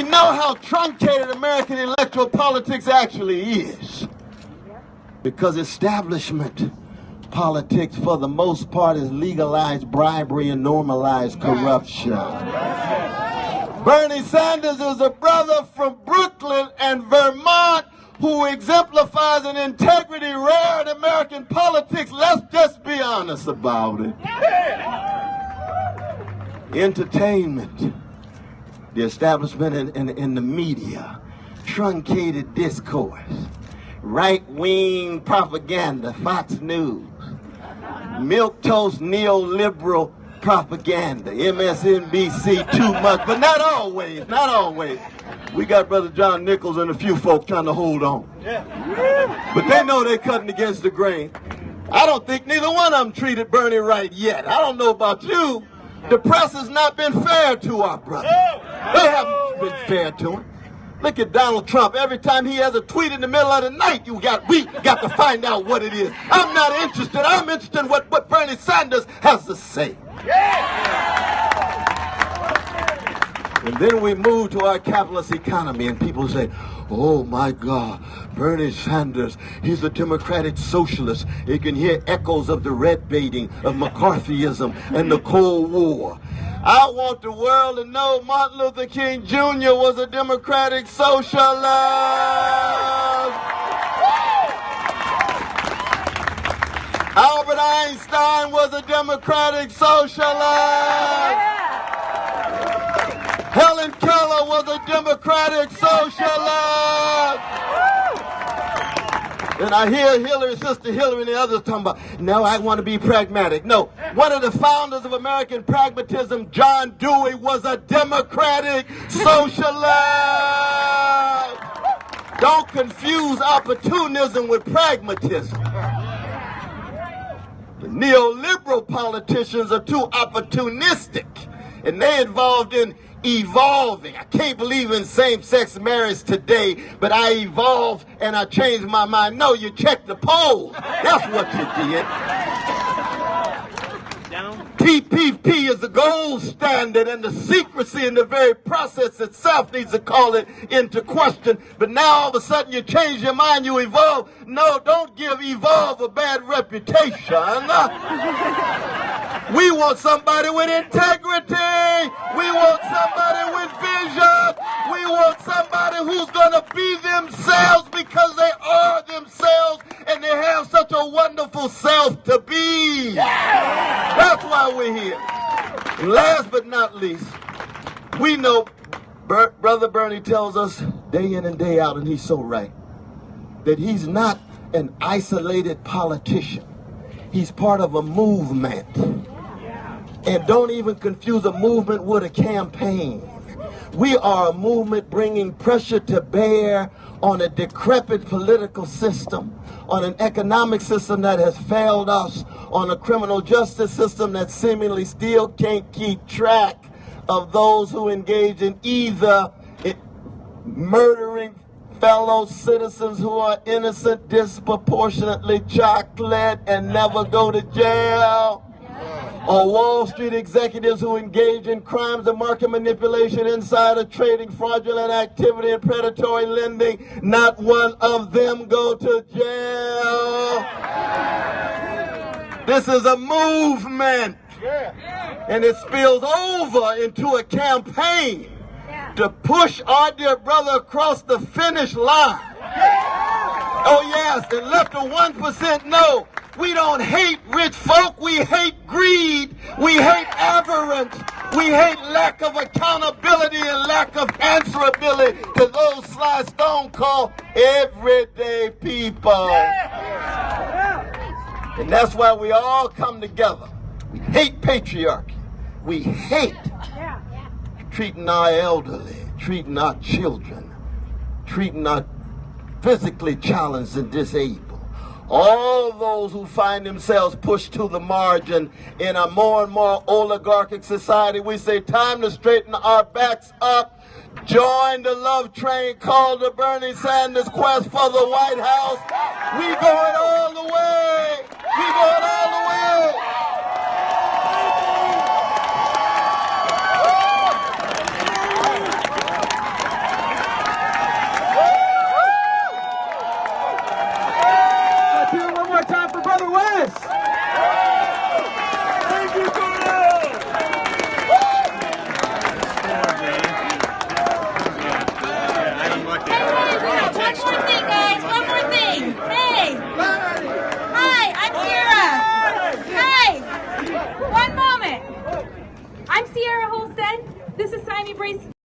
we know how truncated American electoral politics actually is. Because establishment politics, for the most part, is legalized bribery and normalized corruption. Bernie Sanders is a brother from Brooklyn and Vermont who exemplifies an integrity rare in American politics. Let's just be honest about it. Entertainment, the establishment in the media, truncated discourse, right-wing propaganda, Fox News, milquetoast neoliberal propaganda, MSNBC too much, but not always, not always. We got Brother John Nichols and a few folks trying to hold on. But they know they're cutting against the grain. I don't think neither one of them treated Bernie right yet. I don't know about you. The press has not been fair to our brother. They haven't been fair to him. Look at Donald Trump. Every time he has a tweet in the middle of the night, we got to find out what it is. I'm not interested. I'm interested in what Bernie Sanders has to say. And then we move to our capitalist economy, and people say, oh my God, Bernie Sanders, he's a democratic socialist. You can hear echoes of the red baiting, of McCarthyism, and the Cold War. I want the world to know Martin Luther King Jr. was a democratic socialist. Albert Einstein was a democratic socialist. Helen Keller was a democratic socialist. And I hear Hillary, Sister Hillary, and the others talking about, no, I want to be pragmatic. No, one of the founders of American pragmatism, John Dewey, was a democratic socialist. Don't confuse opportunism with pragmatism. The neoliberal politicians are too opportunistic, and they involved in evolving. I can't believe in same-sex marriage today, but I evolved and I changed my mind. No, you checked the polls. That's what you did. TPP is the gold standard, and the secrecy in the very process itself needs to call it into question. But now all of a sudden you change your mind, you evolve. No, don't give evolve a bad reputation. We want somebody with integrity. We want somebody with vision. We want somebody who's going to be themselves because they are themselves and they have such a wonderful self to be. That's why we're here. And last but not least, we know Brother Bernie tells us day in and day out, and he's so right, that he's not an isolated politician. He's part of a movement. And don't even confuse a movement with a campaign. We are a movement bringing pressure to bear on a decrepit political system, on an economic system that has failed us, on a criminal justice system that seemingly still can't keep track of those who engage in either murdering fellow citizens who are innocent, disproportionately chocolate, and never go to jail, or Wall Street executives who engage in crimes of market manipulation, insider trading, fraudulent activity, and predatory lending. Not one of them go to jail. This is a movement, and it spills over into a campaign to push our dear brother across the finish line. Oh yes, and let the 1% know, we don't hate rich folk, we hate greed, we hate avarice, we hate lack of accountability and lack of answerability to those Sly Stone call everyday people. And that's why we all come together. We hate patriarchy. We hate treating our elderly, treating our children, treating our physically challenged and disabled. All those who find themselves pushed to the margin in a more and more oligarchic society. We say time to straighten our backs up. Join the love train called the Bernie Sanders quest for the White House. We going all the way. We going all the way. West. Thank you, Cornell. One more thing, guys. One more thing. Hey. Hi, I'm Sierra. Hi. One moment. I'm Sierra Holstead. This is Simon Brace.